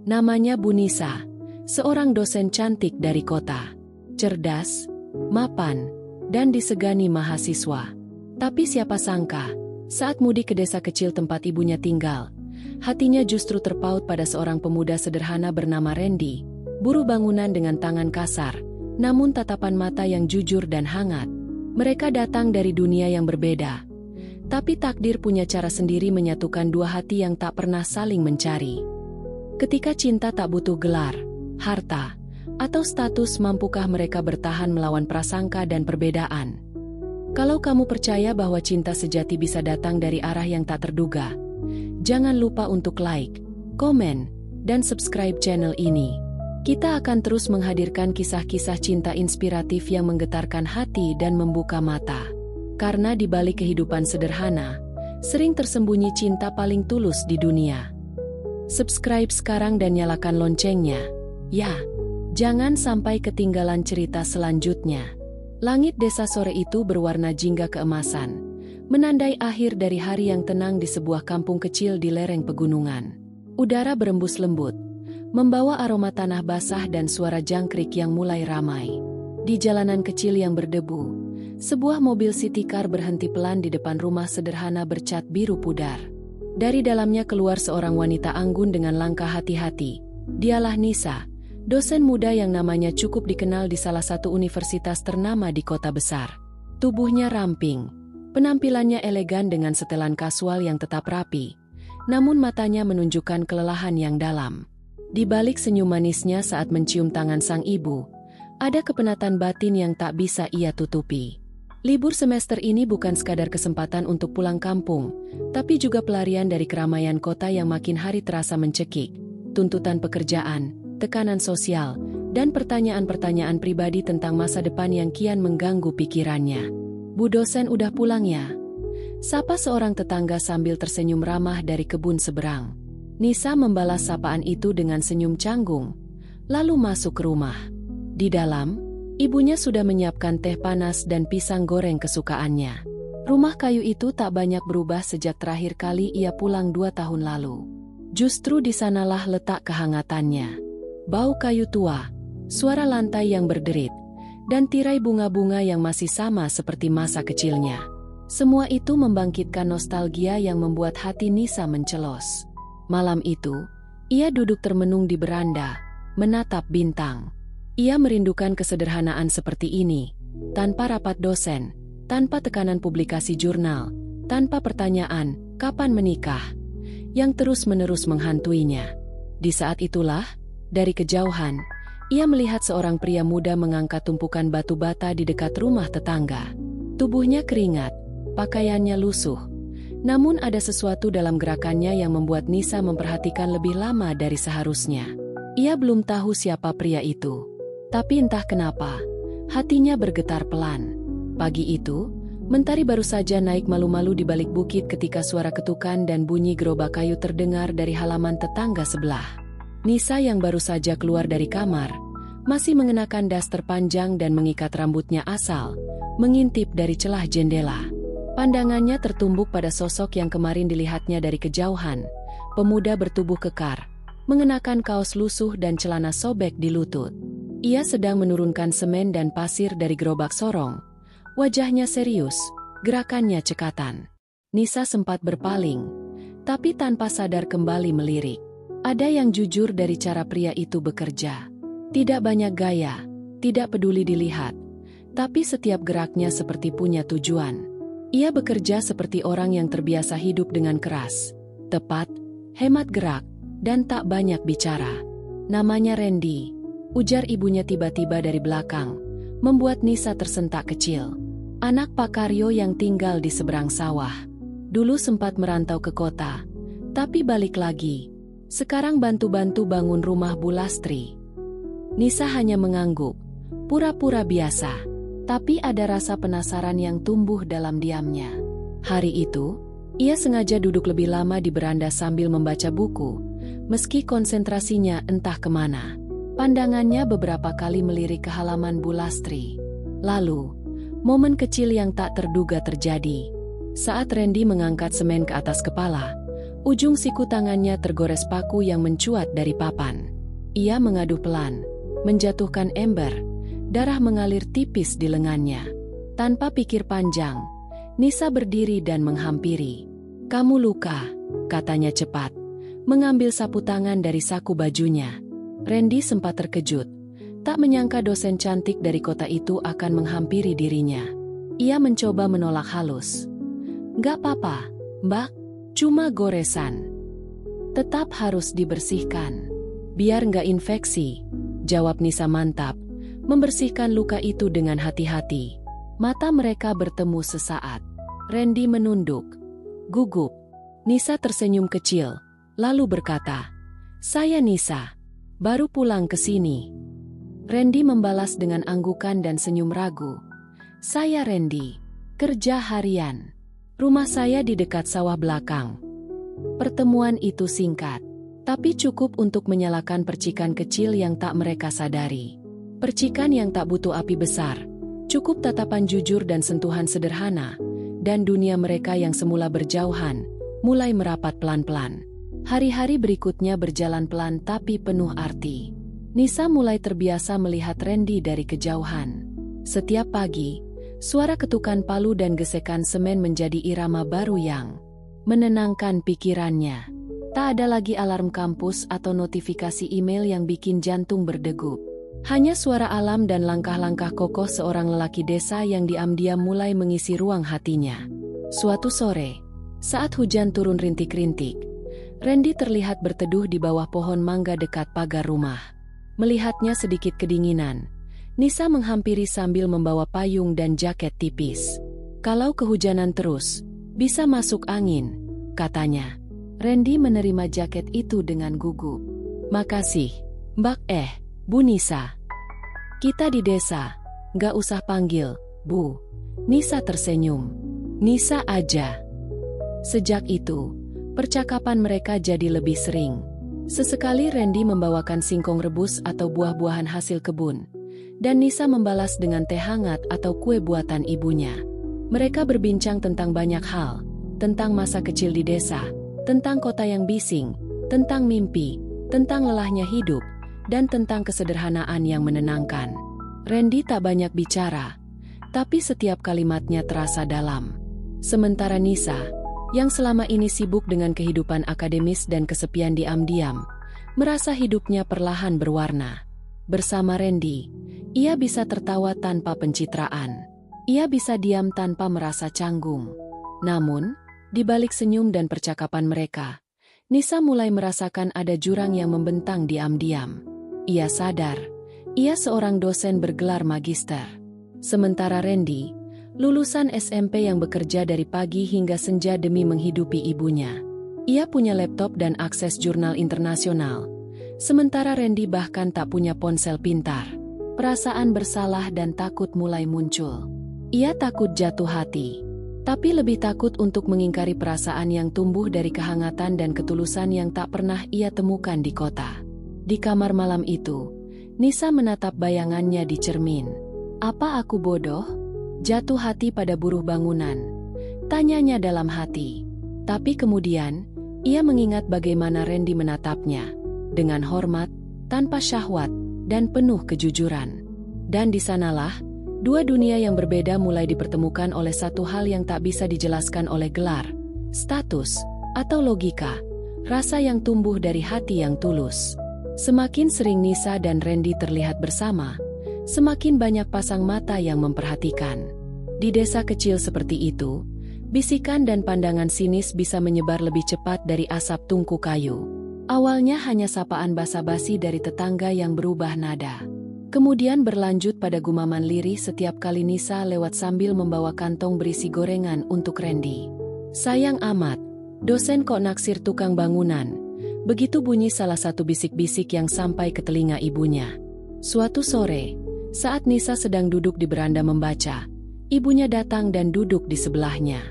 Namanya Bu Nisa, seorang dosen cantik dari kota. Cerdas, mapan, dan disegani mahasiswa. Tapi siapa sangka, saat mudik ke desa kecil tempat ibunya tinggal, hatinya justru terpaut pada seorang pemuda sederhana bernama Randy, buruh bangunan dengan tangan kasar, namun tatapan mata yang jujur dan hangat. Mereka datang dari dunia yang berbeda, tapi takdir punya cara sendiri menyatukan dua hati yang tak pernah saling mencari. Ketika cinta tak butuh gelar, harta, atau status, mampukah mereka bertahan melawan prasangka dan perbedaan? Kalau kamu percaya bahwa cinta sejati bisa datang dari arah yang tak terduga, jangan lupa untuk like, komen, dan subscribe channel ini. Kita akan terus menghadirkan kisah-kisah cinta inspiratif yang menggetarkan hati dan membuka mata. Karena di balik kehidupan sederhana, sering tersembunyi cinta paling tulus di dunia. Subscribe sekarang dan nyalakan loncengnya. Ya, jangan sampai ketinggalan cerita selanjutnya. Langit desa sore itu berwarna jingga keemasan, menandai akhir dari hari yang tenang di sebuah kampung kecil di lereng pegunungan. Udara berembus lembut, membawa aroma tanah basah dan suara jangkrik yang mulai ramai. Di jalanan kecil yang berdebu, sebuah mobil city car berhenti pelan di depan rumah sederhana bercat biru pudar. Dari dalamnya keluar seorang wanita anggun dengan langkah hati-hati. Dialah Nisa, dosen muda yang namanya cukup dikenal di salah satu universitas ternama di kota besar. Tubuhnya ramping, penampilannya elegan dengan setelan kasual yang tetap rapi, namun matanya menunjukkan kelelahan yang dalam. Di balik senyum manisnya saat mencium tangan sang ibu, ada kepenatan batin yang tak bisa ia tutupi. Libur semester ini bukan sekadar kesempatan untuk pulang kampung, tapi juga pelarian dari keramaian kota yang makin hari terasa mencekik. Tuntutan pekerjaan, tekanan sosial, dan pertanyaan-pertanyaan pribadi tentang masa depan yang kian mengganggu pikirannya. Bu dosen udah pulang ya? Sapa seorang tetangga sambil tersenyum ramah dari kebun seberang. Nisa membalas sapaan itu dengan senyum canggung, lalu masuk ke rumah. Di dalam, ibunya sudah menyiapkan teh panas dan pisang goreng kesukaannya. Rumah kayu itu tak banyak berubah sejak terakhir kali ia pulang 2 tahun lalu. Justru di sanalah letak kehangatannya. Bau kayu tua, suara lantai yang berderit, dan tirai bunga-bunga yang masih sama seperti masa kecilnya. Semua itu membangkitkan nostalgia yang membuat hati Nisa mencelos. Malam itu, ia duduk termenung di beranda, menatap bintang. Ia merindukan kesederhanaan seperti ini, tanpa rapat dosen, tanpa tekanan publikasi jurnal, tanpa pertanyaan, kapan menikah, yang terus-menerus menghantuinya. Di saat itulah, dari kejauhan, ia melihat seorang pria muda mengangkat tumpukan batu bata di dekat rumah tetangga. Tubuhnya keringat, pakaiannya lusuh, namun ada sesuatu dalam gerakannya yang membuat Nisa memperhatikan lebih lama dari seharusnya. Ia belum tahu siapa pria itu. Tapi entah kenapa, hatinya bergetar pelan. Pagi itu, mentari baru saja naik malu-malu di balik bukit ketika suara ketukan dan bunyi gerobak kayu terdengar dari halaman tetangga sebelah. Nisa yang baru saja keluar dari kamar, masih mengenakan daster panjang dan mengikat rambutnya asal, mengintip dari celah jendela. Pandangannya tertumbuk pada sosok yang kemarin dilihatnya dari kejauhan, pemuda bertubuh kekar, mengenakan kaos lusuh dan celana sobek di lutut. Ia sedang menurunkan semen dan pasir dari gerobak sorong. Wajahnya serius, gerakannya cekatan. Nisa sempat berpaling, tapi tanpa sadar kembali melirik. Ada yang jujur dari cara pria itu bekerja. Tidak banyak gaya, tidak peduli dilihat, tapi setiap geraknya seperti punya tujuan. Ia bekerja seperti orang yang terbiasa hidup dengan keras, tepat, hemat gerak, dan tak banyak bicara. Namanya Randy, ujar ibunya tiba-tiba dari belakang, membuat Nisa tersentak kecil. Anak Pak Karyo yang tinggal di seberang sawah. Dulu sempat merantau ke kota, tapi balik lagi. Sekarang bantu-bantu bangun rumah Bu Lastri. Nisa hanya mengangguk, pura-pura biasa, tapi ada rasa penasaran yang tumbuh dalam diamnya. Hari itu, ia sengaja duduk lebih lama di beranda sambil membaca buku, meski konsentrasinya entah kemana. Pandangannya beberapa kali melirik ke halaman Bu Lastri. Lalu, momen kecil yang tak terduga terjadi. Saat Randy mengangkat semen ke atas kepala, Ujung siku tangannya tergores paku yang mencuat dari papan. Ia mengaduh pelan, menjatuhkan ember. Darah mengalir tipis di lengannya. Tanpa pikir panjang, Nisa berdiri dan menghampiri. "Kamu luka," katanya cepat, mengambil sapu tangan dari saku bajunya. Randy sempat terkejut. Tak menyangka dosen cantik dari kota itu akan menghampiri dirinya. Ia mencoba menolak halus. "Gak apa-apa, Mbak. Cuma goresan. Tetap harus dibersihkan. Biar nggak infeksi," jawab Nisa mantap, membersihkan luka itu dengan hati-hati. Mata mereka bertemu sesaat. Randy menunduk, gugup. Nisa tersenyum kecil, lalu berkata, "Saya Nisa, baru pulang ke sini." Randy membalas dengan anggukan dan senyum ragu. "Saya Randy, kerja harian. Rumah saya di dekat sawah belakang." Pertemuan itu singkat, tapi cukup untuk menyalakan percikan kecil yang tak mereka sadari. Percikan yang tak butuh api besar, cukup tatapan jujur dan sentuhan sederhana, dan dunia mereka yang semula berjauhan, mulai merapat pelan-pelan. Hari-hari berikutnya berjalan pelan tapi penuh arti. Nisa mulai terbiasa melihat Randy dari kejauhan. Setiap pagi, suara ketukan palu dan gesekan semen menjadi irama baru yang menenangkan pikirannya. Tak ada lagi alarm kampus atau notifikasi email yang bikin jantung berdegup. Hanya suara alam dan langkah-langkah kokoh seorang lelaki desa yang diam-diam mulai mengisi ruang hatinya. Suatu sore, saat hujan turun rintik-rintik, Randy terlihat berteduh di bawah pohon mangga dekat pagar rumah. Melihatnya sedikit kedinginan, Nisa menghampiri sambil membawa payung dan jaket tipis. "Kalau kehujanan terus, bisa masuk angin," katanya. Randy menerima jaket itu dengan gugup. "Makasih, Mbak Bu Nisa. Kita di desa, gak usah panggil, Bu." Nisa tersenyum. "Nisa aja." Sejak itu, percakapan mereka jadi lebih sering. Sesekali Randy membawakan singkong rebus atau buah-buahan hasil kebun, dan Nisa membalas dengan teh hangat atau kue buatan ibunya. Mereka berbincang tentang banyak hal, tentang masa kecil di desa, tentang kota yang bising, tentang mimpi, tentang lelahnya hidup, dan tentang kesederhanaan yang menenangkan. Randy tak banyak bicara, tapi setiap kalimatnya terasa dalam. Sementara Nisa, yang selama ini sibuk dengan kehidupan akademis dan kesepian diam-diam, merasa hidupnya perlahan berwarna. Bersama Randy, ia bisa tertawa tanpa pencitraan. Ia bisa diam tanpa merasa canggung. Namun, di balik senyum dan percakapan mereka, Nisa mulai merasakan ada jurang yang membentang diam-diam. Ia sadar, ia seorang dosen bergelar magister. Sementara Randy, lulusan SMP yang bekerja dari pagi hingga senja demi menghidupi ibunya. Ia punya laptop dan akses jurnal internasional. Sementara Randy bahkan tak punya ponsel pintar. Perasaan bersalah dan takut mulai muncul. Ia takut jatuh hati, tapi lebih takut untuk mengingkari perasaan yang tumbuh dari kehangatan dan ketulusan yang tak pernah ia temukan di kota. Di kamar malam itu, Nisa menatap bayangannya di cermin. "Apa aku bodoh? Jatuh hati pada buruh bangunan?" tanyanya dalam hati. Tapi kemudian, ia mengingat bagaimana Randy menatapnya, dengan hormat, tanpa syahwat, dan penuh kejujuran. Dan di sanalah, dua dunia yang berbeda mulai dipertemukan oleh satu hal yang tak bisa dijelaskan oleh gelar, status, atau logika, rasa yang tumbuh dari hati yang tulus. Semakin sering Nisa dan Randy terlihat bersama, semakin banyak pasang mata yang memperhatikan. Di desa kecil seperti itu, bisikan dan pandangan sinis bisa menyebar lebih cepat dari asap tungku kayu. Awalnya hanya sapaan basa-basi dari tetangga yang berubah nada. Kemudian berlanjut pada gumaman lirih setiap kali Nisa lewat sambil membawa kantong berisi gorengan untuk Randy. "Sayang amat, dosen kok naksir tukang bangunan." Begitu bunyi salah satu bisik-bisik yang sampai ke telinga ibunya. Suatu sore, saat Nisa sedang duduk di beranda membaca, ibunya datang dan duduk di sebelahnya.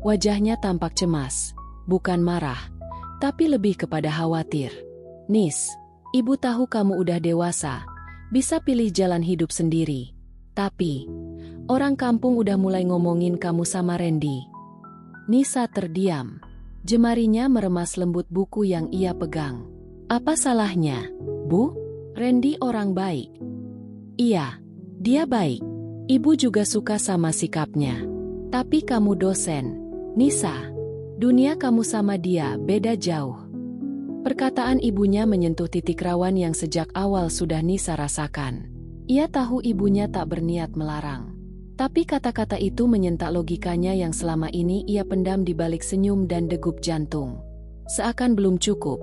Wajahnya tampak cemas, bukan marah, tapi lebih kepada khawatir. "Nis, ibu tahu kamu udah dewasa, bisa pilih jalan hidup sendiri. Tapi, orang kampung udah mulai ngomongin kamu sama Randy." Nisa terdiam. Jemarinya meremas lembut buku yang ia pegang. Apa salahnya, Bu? Randy orang baik. Iya, dia baik. Ibu juga suka sama sikapnya. Tapi kamu dosen, Nisa. Dunia kamu sama dia beda jauh. Perkataan ibunya menyentuh titik rawan yang sejak awal sudah Nisa rasakan. Ia tahu ibunya tak berniat melarang. Tapi kata-kata itu menyentak logikanya yang selama ini ia pendam di balik senyum dan degup jantung. Seakan belum cukup,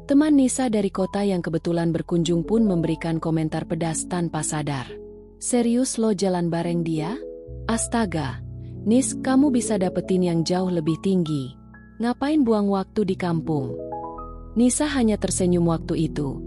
teman Nisa dari kota yang kebetulan berkunjung pun memberikan komentar pedas tanpa sadar. Serius lo jalan bareng dia? Astaga, Nis, kamu bisa dapetin yang jauh lebih tinggi. Ngapain buang waktu di kampung? Nisa hanya tersenyum waktu itu,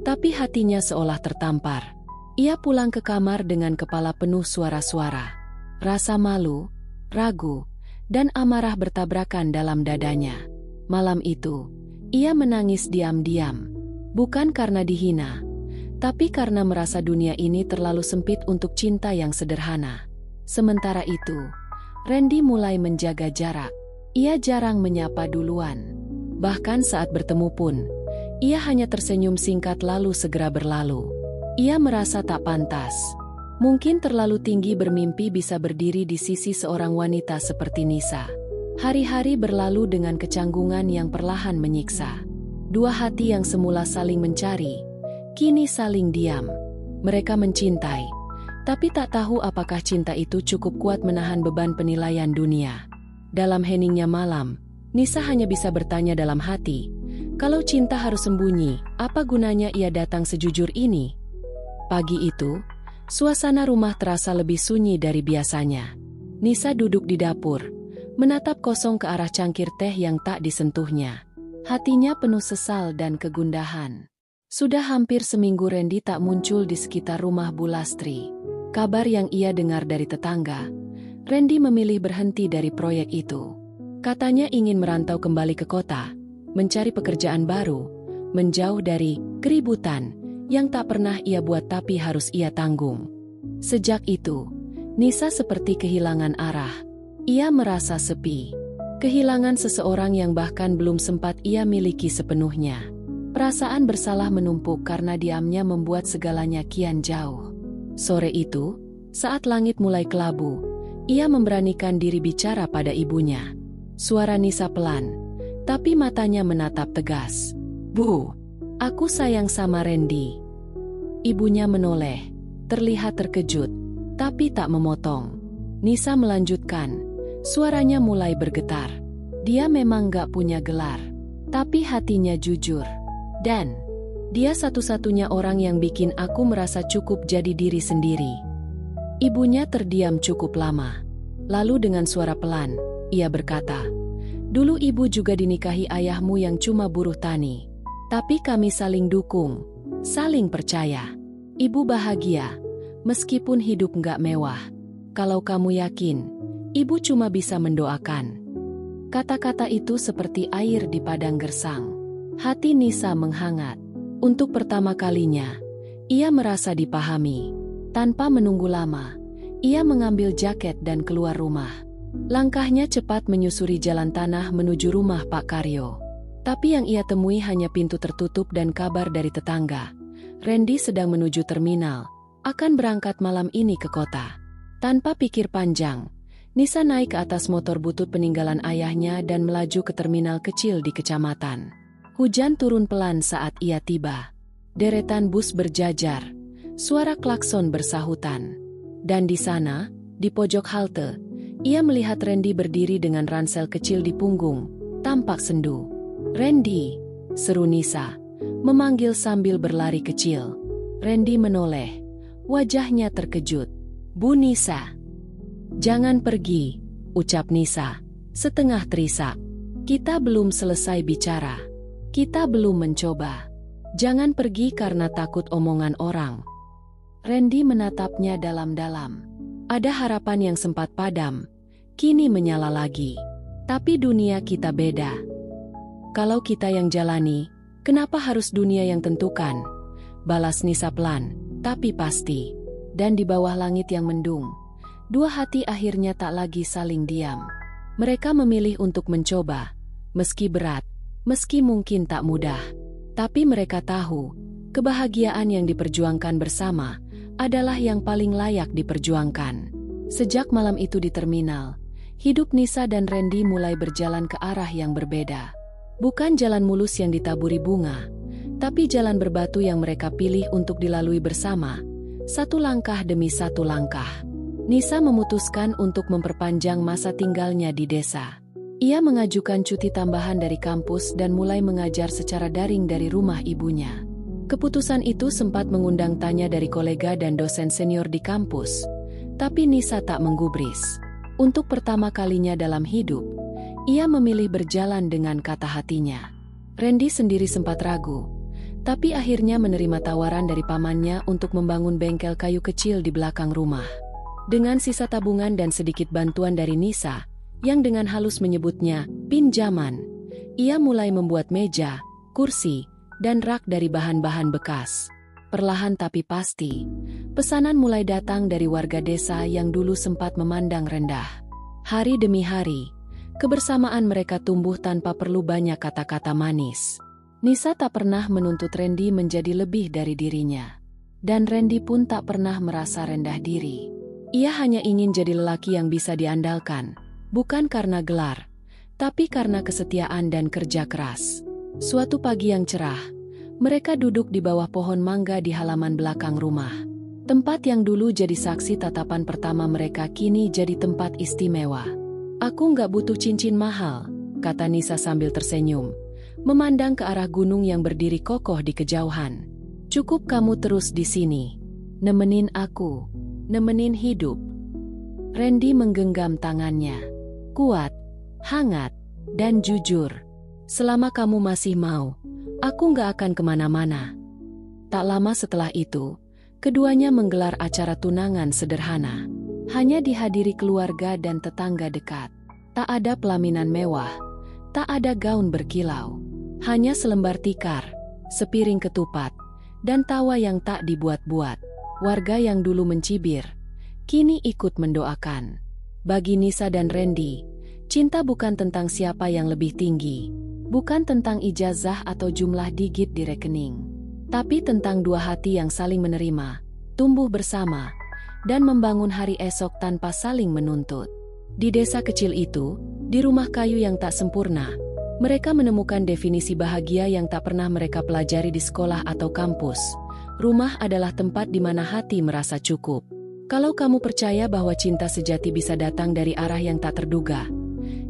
tapi hatinya seolah tertampar. Ia pulang ke kamar dengan kepala penuh suara-suara. Rasa malu, ragu, dan amarah bertabrakan dalam dadanya. Malam itu, ia menangis diam-diam. Bukan karena dihina, tapi karena merasa dunia ini terlalu sempit untuk cinta yang sederhana. Sementara itu, Randy mulai menjaga jarak. Ia jarang menyapa duluan. Bahkan saat bertemu pun, ia hanya tersenyum singkat lalu segera berlalu. Ia merasa tak pantas. Mungkin terlalu tinggi bermimpi bisa berdiri di sisi seorang wanita seperti Nisa. Hari-hari berlalu dengan kecanggungan yang perlahan menyiksa. Dua hati yang semula saling mencari, kini saling diam. Mereka mencintai, tapi tak tahu apakah cinta itu cukup kuat menahan beban penilaian dunia. Dalam heningnya malam, Nisa hanya bisa bertanya dalam hati, kalau cinta harus sembunyi, apa gunanya ia datang sejujur ini? Pagi itu, suasana rumah terasa lebih sunyi dari biasanya. Nisa duduk di dapur, menatap kosong ke arah cangkir teh yang tak disentuhnya. Hatinya penuh sesal dan kegundahan. Sudah hampir seminggu Randy tak muncul di sekitar rumah Bu Lastri. Kabar yang ia dengar dari tetangga, Randy memilih berhenti dari proyek itu. Katanya ingin merantau kembali ke kota, mencari pekerjaan baru, menjauh dari keributan yang tak pernah ia buat tapi harus ia tanggung. Sejak itu, Nisa seperti kehilangan arah. Ia merasa sepi. Kehilangan seseorang yang bahkan belum sempat ia miliki sepenuhnya. Perasaan bersalah menumpuk karena diamnya membuat segalanya kian jauh. Sore itu, saat langit mulai kelabu, ia memberanikan diri bicara pada ibunya. Suara Nisa pelan, tapi matanya menatap tegas. Bu, aku sayang sama Randy. Ibunya menoleh, terlihat terkejut, tapi tak memotong. Nisa melanjutkan, suaranya mulai bergetar. Dia memang gak punya gelar, tapi hatinya jujur. Dan, dia satu-satunya orang yang bikin aku merasa cukup jadi diri sendiri. Ibunya terdiam cukup lama. Lalu dengan suara pelan, ia berkata, dulu ibu juga dinikahi ayahmu yang cuma buruh tani. Tapi kami saling dukung, saling percaya. Ibu bahagia, meskipun hidup nggak mewah. Kalau kamu yakin, ibu cuma bisa mendoakan. Kata-kata itu seperti air di padang gersang. Hati Nisa menghangat. Untuk pertama kalinya, ia merasa dipahami. Tanpa menunggu lama, ia mengambil jaket dan keluar rumah. Langkahnya cepat menyusuri jalan tanah menuju rumah Pak Karyo. Tapi yang ia temui hanya pintu tertutup dan kabar dari tetangga. Randy sedang menuju terminal, akan berangkat malam ini ke kota. Tanpa pikir panjang, Nisa naik ke atas motor butut peninggalan ayahnya dan melaju ke terminal kecil di kecamatan. Hujan turun pelan saat ia tiba. Deretan bus berjajar, suara klakson bersahutan. Dan di sana, di pojok halte, ia melihat Randy berdiri dengan ransel kecil di punggung, tampak sendu. Randy, seru Nisa, memanggil sambil berlari kecil. Randy menoleh, wajahnya terkejut. Bu Nisa. Jangan pergi, ucap Nisa, setengah terisak. Kita belum selesai bicara. Kita belum mencoba. Jangan pergi karena takut omongan orang. Randy menatapnya dalam-dalam. Ada harapan yang sempat padam, kini menyala lagi. Tapi dunia kita beda. Kalau kita yang jalani, kenapa harus dunia yang tentukan? Balas Nisa pelan, tapi pasti. Dan di bawah langit yang mendung, dua hati akhirnya tak lagi saling diam. Mereka memilih untuk mencoba, meski berat, meski mungkin tak mudah. Tapi mereka tahu, kebahagiaan yang diperjuangkan bersama adalah yang paling layak diperjuangkan. Sejak malam itu di terminal, hidup Nisa dan Randy mulai berjalan ke arah yang berbeda. Bukan jalan mulus yang ditaburi bunga, tapi jalan berbatu yang mereka pilih untuk dilalui bersama, satu langkah demi satu langkah. Nisa memutuskan untuk memperpanjang masa tinggalnya di desa. Ia mengajukan cuti tambahan dari kampus dan mulai mengajar secara daring dari rumah ibunya. Keputusan itu sempat mengundang tanya dari kolega dan dosen senior di kampus, tapi Nisa tak menggubris. Untuk pertama kalinya dalam hidup, ia memilih berjalan dengan kata hatinya. Randy sendiri sempat ragu, tapi akhirnya menerima tawaran dari pamannya untuk membangun bengkel kayu kecil di belakang rumah. Dengan sisa tabungan dan sedikit bantuan dari Nisa, yang dengan halus menyebutnya pinjaman, ia mulai membuat meja, kursi, dan rak dari bahan-bahan bekas. Perlahan tapi pasti, pesanan mulai datang dari warga desa yang dulu sempat memandang rendah. Hari demi hari, kebersamaan mereka tumbuh tanpa perlu banyak kata-kata manis. Nisa tak pernah menuntut Randy menjadi lebih dari dirinya. Dan Randy pun tak pernah merasa rendah diri. Ia hanya ingin jadi lelaki yang bisa diandalkan. Bukan karena gelar, tapi karena kesetiaan dan kerja keras. Suatu pagi yang cerah, mereka duduk di bawah pohon mangga di halaman belakang rumah. Tempat yang dulu jadi saksi tatapan pertama mereka kini jadi tempat istimewa. "Aku nggak butuh cincin mahal," kata Nisa sambil tersenyum, memandang ke arah gunung yang berdiri kokoh di kejauhan. "Cukup kamu terus di sini. Nemenin aku, nemenin hidup." Randy menggenggam tangannya. "Kuat, hangat, dan jujur. Selama kamu masih mau, aku nggak akan kemana-mana." Tak lama setelah itu, keduanya menggelar acara tunangan sederhana. Hanya dihadiri keluarga dan tetangga dekat. Tak ada pelaminan mewah, tak ada gaun berkilau. Hanya selembar tikar, sepiring ketupat, dan tawa yang tak dibuat-buat. Warga yang dulu mencibir, kini ikut mendoakan. Bagi Nisa dan Randy, cinta bukan tentang siapa yang lebih tinggi, bukan tentang ijazah atau jumlah digit di rekening, tapi tentang dua hati yang saling menerima, tumbuh bersama, dan membangun hari esok tanpa saling menuntut. Di desa kecil itu, di rumah kayu yang tak sempurna, mereka menemukan definisi bahagia yang tak pernah mereka pelajari di sekolah atau kampus. Rumah adalah tempat di mana hati merasa cukup. Kalau kamu percaya bahwa cinta sejati bisa datang dari arah yang tak terduga,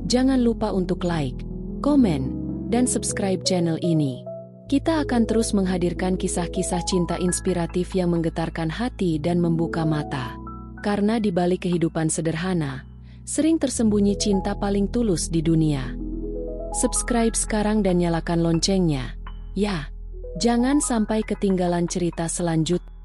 jangan lupa untuk like, komen, dan subscribe channel ini. Kita akan terus menghadirkan kisah-kisah cinta inspiratif yang menggetarkan hati dan membuka mata. Karena di balik kehidupan sederhana, sering tersembunyi cinta paling tulus di dunia. Subscribe sekarang dan nyalakan loncengnya. Ya, jangan sampai ketinggalan cerita selanjutnya.